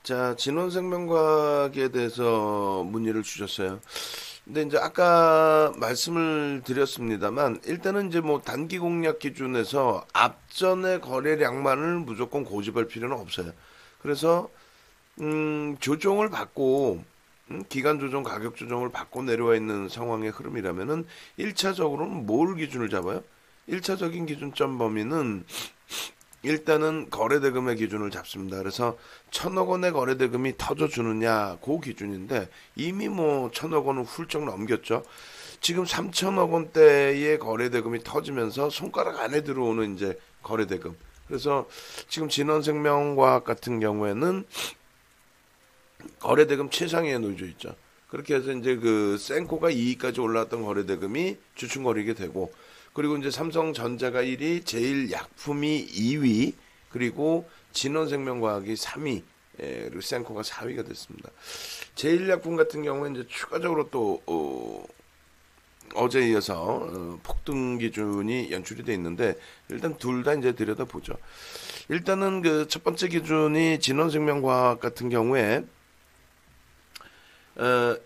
자, 진원생명과학에 대해서 문의를 주셨어요. 근데 이제 아까 말씀을 드렸습니다만, 일단은 이제 뭐 단기 공략 기준에서 앞전의 거래량만을 무조건 고집할 필요는 없어요. 그래서, 조정을 받고, 기간 조정, 가격 조정을 받고 내려와 있는 상황의 흐름이라면은, 1차적으로는 뭘 기준을 잡아요? 1차적인 기준점 범위는 일단은 거래대금의 기준을 잡습니다. 그래서 1,000억 원의 거래대금이 터져주느냐 그 기준인데 이미 뭐 1,000억 원은 훌쩍 넘겼죠. 지금 3,000억 원대의 거래대금이 터지면서 손가락 안에 들어오는 이제 거래대금. 그래서 지금 진원생명과학 같은 경우에는 거래대금 최상위에 놓여져 있죠. 그렇게 해서 이제 그 센코가 2위까지 올라왔던 거래대금이 주춤거리게 되고, 그리고 이제 삼성전자가 1위, 제일약품이 2위, 그리고 진원생명과학이 3위, 그리고 센코가 4위가 됐습니다. 제일약품 같은 경우는 이제 추가적으로 또 어제에 이어서 폭등 기준이 연출이 돼 있는데, 일단 둘 다 이제 들여다보죠. 일단은 그 첫 번째 기준이 진원생명과학 같은 경우에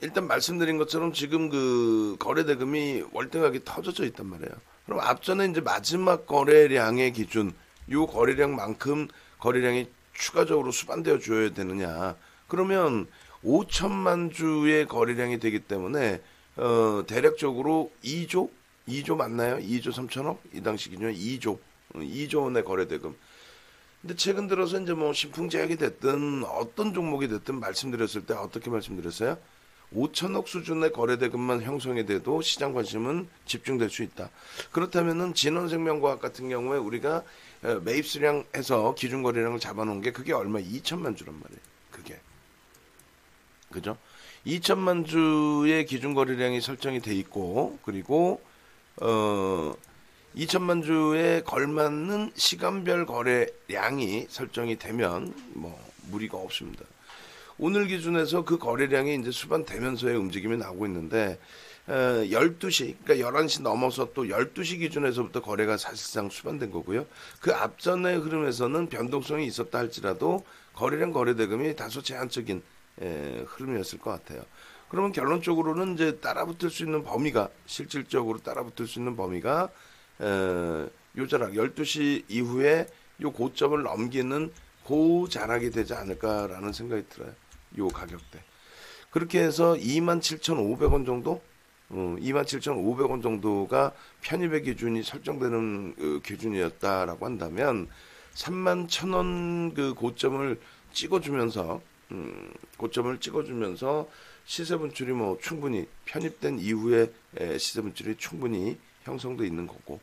일단 말씀드린 것처럼 지금 그 거래 대금이 월등하게 터져져 있단 말이에요. 그럼 앞전에 이제 마지막 거래량의 기준, 요 거래량만큼 거래량이 추가적으로 수반되어 줘야 되느냐. 그러면 5천만 주의 거래량이 되기 때문에 대략적으로 2조? 2조 맞나요? 2조 3천억? 이 당시 기준에 2조. 2조 원의 거래 대금. 근데 최근 들어서 이제 뭐 신풍제약이 됐든 어떤 종목이 됐든 말씀드렸을 때 어떻게 말씀드렸어요? 5천억 수준의 거래대금만 형성이 돼도 시장 관심은 집중될 수 있다. 그렇다면은 진원생명과학 같은 경우에 우리가 매입 수량해서 기준 거래량을 잡아놓은 게 그게 얼마? 2천만 주란 말이에요. 그게. 그죠? 2천만 주의 기준 거래량이 설정이 돼 있고, 그리고 2천만 주에 걸맞는 시간별 거래량이 설정이 되면 뭐 무리가 없습니다. 오늘 기준에서 그 거래량이 이제 수반되면서의 움직임이 나오고 있는데 12시, 그러니까 11시 넘어서 또 12시 기준에서부터 거래가 사실상 수반된 거고요. 그 앞전의 흐름에서는 변동성이 있었다 할지라도 거래량 거래대금이 다소 제한적인 흐름이었을 것 같아요. 그러면 결론적으로는 이제 따라붙을 수 있는 범위가, 실질적으로 따라붙을 수 있는 범위가 요자락 12시 이후에 요 고점을 넘기는 고자락이 되지 않을까라는 생각이 들어요. 요 가격대. 그렇게 해서 27,500원 정도? 27,500원 정도가 편입의 기준이 설정되는 기준이었다라고 한다면 31,000원 그 고점을 찍어주면서 시세 분출이 뭐 충분히 편입된 이후에 시세 분출이 충분히 형성돼 있는 거고,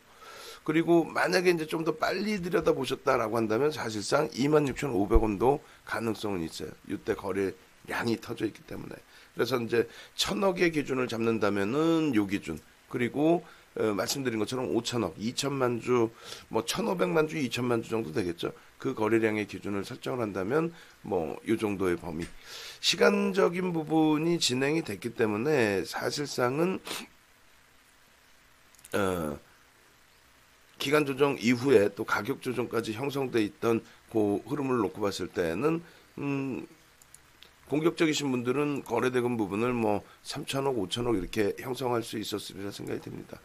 그리고 만약에 이제 좀 더 빨리 들여다보셨다라고 한다면 사실상 26,500원도 가능성은 있어요. 이때 거래량이 터져 있기 때문에. 그래서 이제 1,000억의 기준을 잡는다면은 요 기준, 그리고 말씀드린 것처럼 5천억, 2천만 주, 뭐 1,500만 주, 2천만 주 정도 되겠죠. 그 거래량의 기준을 설정을 한다면 뭐 요 정도의 범위. 시간적인 부분이 진행이 됐기 때문에 사실상은 기간 조정 이후에 또 가격 조정까지 형성돼 있던 그 흐름을 놓고 봤을 때는 공격적이신 분들은 거래대금 부분을 뭐 3천억, 5천억 이렇게 형성할 수 있었으리라 생각이 듭니다.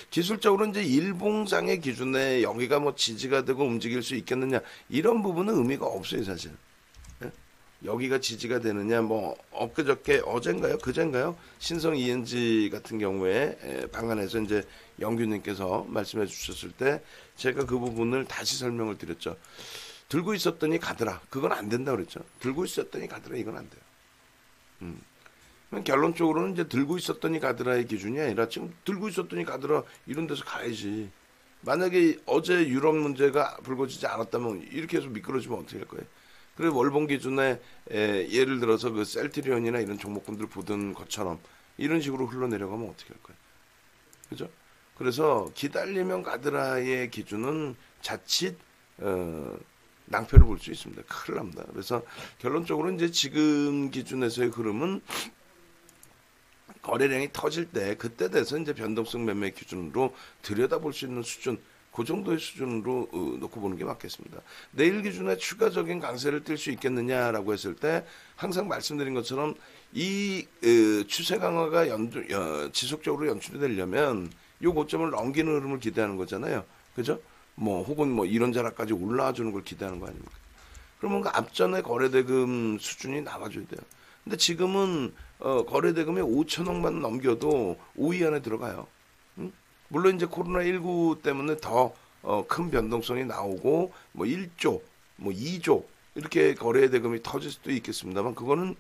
기술적으로 이제 일봉상의 기준에 여기가 뭐 지지가 되고 움직일 수 있겠느냐, 이런 부분은 의미가 없어요, 사실. 예? 여기가 지지가 되느냐, 뭐 엊그저께 어젠가요, 그젠가요, 신성 ENG 같은 경우에 방안에서 이제 영규님께서 말씀해 주셨을 때 제가 그 부분을 다시 설명을 드렸죠. 들고 있었더니 가더라, 그건 안 된다 그랬죠. 들고 있었더니 가더라, 이건 안 돼요. 결론적으로는 이제 들고 있었더니 가더라의 기준이 아니라 지금 들고 있었더니 가더라 이런 데서 가야지. 만약에 어제 유럽 문제가 불거지지 않았다면 이렇게 해서 미끄러지면 어떻게 할 거예요? 그리고 월봉 기준에 예를 들어서 그 셀트리온이나 이런 종목군들 보던 것처럼 이런 식으로 흘러내려가면 어떻게 할 거예요? 그죠? 그래서 기다리면 가더라의 기준은 자칫 낭패를 볼 수 있습니다. 큰일 납니다. 그래서 결론적으로 이제 지금 기준에서의 흐름은 거래량이 터질 때 그때 돼서 이제 변동성 매매 기준으로 들여다볼 수 있는 수준, 그 정도의 수준으로 놓고 보는 게 맞겠습니다. 내일 기준에 추가적인 강세를 띌 수 있겠느냐라고 했을 때 항상 말씀드린 것처럼 이 추세 강화가 지속적으로 연출이 되려면 이 고점을 넘기는 흐름을 기대하는 거잖아요. 그죠? 뭐 혹은 뭐 이런 자락까지 올라와 주는 걸 기대하는 거 아닙니까? 그러면 그 앞전에 거래대금 수준이 나와줘야 돼요. 근데 지금은 거래대금이 5천억만 넘겨도 5위 안에 들어가요. 응? 물론 이제 코로나19 때문에 더 큰 변동성이 나오고 뭐 1조, 뭐 2조 이렇게 거래대금이 터질 수도 있겠습니다만 그거는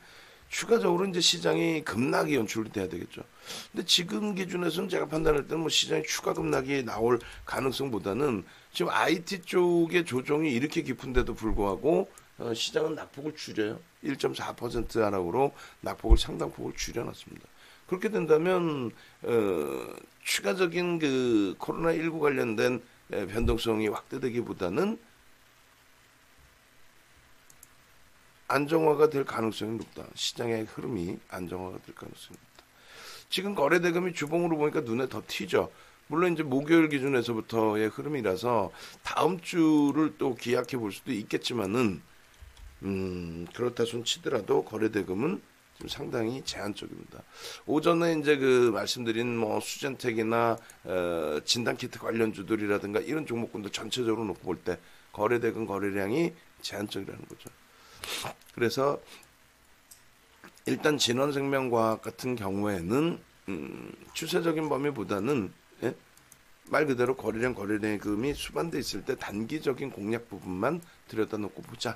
추가적으로 이제 시장이 급락이 연출이 돼야 되겠죠. 근데 지금 기준에서는 제가 판단할 때는 뭐 시장이 추가 급락이 나올 가능성보다는 지금 IT 쪽의 조정이 이렇게 깊은데도 불구하고 시장은 낙폭을 줄여요. 1.4% 하락으로 낙폭을 상당폭을 줄여놨습니다. 그렇게 된다면 추가적인 그 코로나19 관련된 변동성이 확대되기보다는 안정화가 될 가능성이 높다. 시장의 흐름이 안정화가 될 가능성이 높다. 지금 거래대금이 주봉으로 보니까 눈에 더 튀죠. 물론 이제 목요일 기준에서부터의 흐름이라서 다음 주를 또 기약해 볼 수도 있겠지만은 그렇다 손 치더라도 거래대금은 좀 상당히 제한적입니다. 오전에 이제 그 말씀드린 뭐 수젠텍이나 진단키트 관련주들이라든가 이런 종목군들 전체적으로 놓고 볼 때 거래대금 거래량이 제한적이라는 거죠. 그래서 일단 진원생명과학 같은 경우에는 추세적인 범위보다는 말 그대로 거래량금이 수반돼 있을 때 단기적인 공략 부분만 들여다놓고 보자.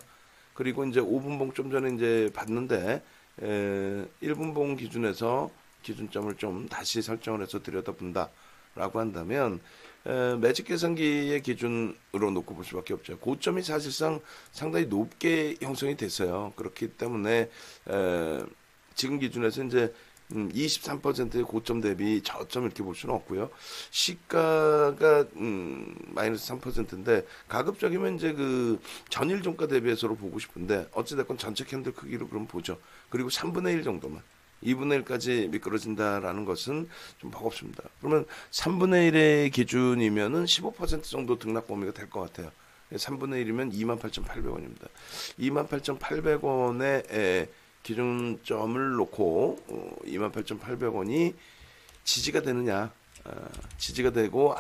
그리고 이제 5분봉 좀 전에 이제 봤는데 1분봉 기준에서 기준점을 좀 다시 설정을 해서 들여다본다라고 한다면 매직 계산기의 기준으로 놓고 볼 수밖에 없죠. 고점이 사실상 상당히 높게 형성이 됐어요. 그렇기 때문에 지금 기준에서 이제 23%의 고점 대비 저점 이렇게 볼 수는 없고요. 시가가 마이너스 3%인데 가급적이면 이제 그 전일 종가 대비해서로 보고 싶은데 어찌됐건 전체 캔들 크기로 그럼 보죠. 그리고 3분의 1 정도만. 2분의 1까지 미끄러진다라는 것은 좀 버겁습니다. 그러면 3분의 1의 기준이면은 15% 정도 등락 범위가 될 것 같아요. 3분의 1이면 28,800원입니다. 28,800원의 기준점을 놓고 28,800원이 지지가 되느냐, 지지가 되고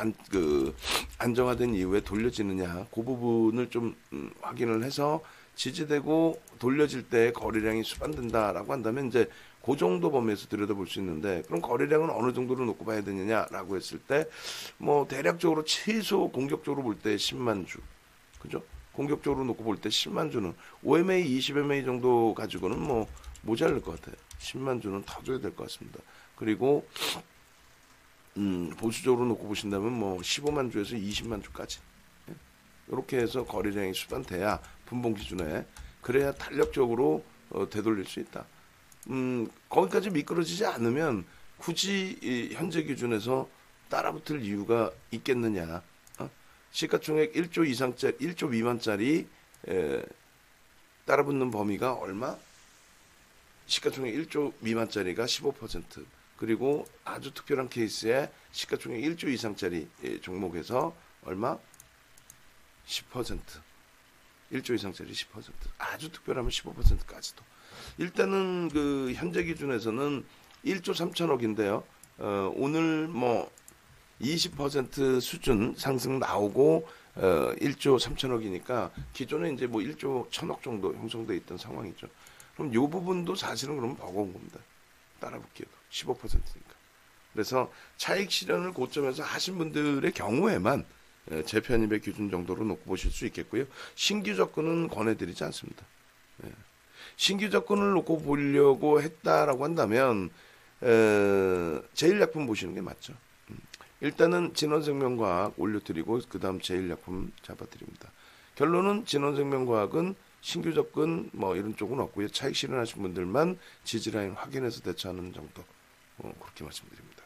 안정화된 이후에 돌려지느냐, 그 부분을 좀 확인을 해서 지지되고 돌려질 때 거래량이 수반된다라고 한다면 이제 그 정도 범위에서 들여다볼 수 있는데 그럼 거래량은 어느 정도로 놓고 봐야 되느냐라고 했을 때 뭐 대략적으로 최소 공격적으로 볼 때 10만 주, 그죠? 공격적으로 놓고 볼 때 10만 주는 5MA, 20MA 정도 가지고는 뭐 모자랄 것 같아요. 10만 주는 더 줘야 될 것 같습니다. 그리고 보수적으로 놓고 보신다면 뭐 15만 주에서 20만 주까지 이렇게 해서 거래량이 수반돼야 분봉 기준에 그래야 탄력적으로 되돌릴 수 있다. 거기까지 미끄러지지 않으면 굳이 현재 기준에서 따라붙을 이유가 있겠느냐. 시가총액 1조 이상짜리, 1조 미만짜리 따라붙는 범위가 얼마? 시가총액 1조 미만짜리가 15%. 그리고 아주 특별한 케이스에 시가총액 1조 이상짜리 종목에서 얼마? 10%. 1조 이상짜리 10%. 아주 특별하면 15%까지도. 일단은 그 현재 기준에서는 1조 3천억인데요. 오늘 뭐 20% 수준 상승 나오고 1조 3천억이니까 기존에 이제 뭐 1조 1천억 정도 형성돼 있던 상황이죠. 그럼 이 부분도 사실은 그러면 버거운 겁니다. 따라붙기에도 15%니까. 그래서 차익 실현을 고점에서 하신 분들의 경우에만 재편입의 기준 정도로 놓고 보실 수 있겠고요. 신규 접근은 권해드리지 않습니다. 신규 접근을 놓고 보려고 했다라고 한다면 제일약품 보시는 게 맞죠. 일단은 진원생명과학 올려드리고 그 다음 제일약품 잡아드립니다. 결론은 진원생명과학은 신규 접근 뭐 이런 쪽은 없고요. 차익 실현하신 분들만 지지라인 확인해서 대처하는 정도 그렇게 말씀드립니다.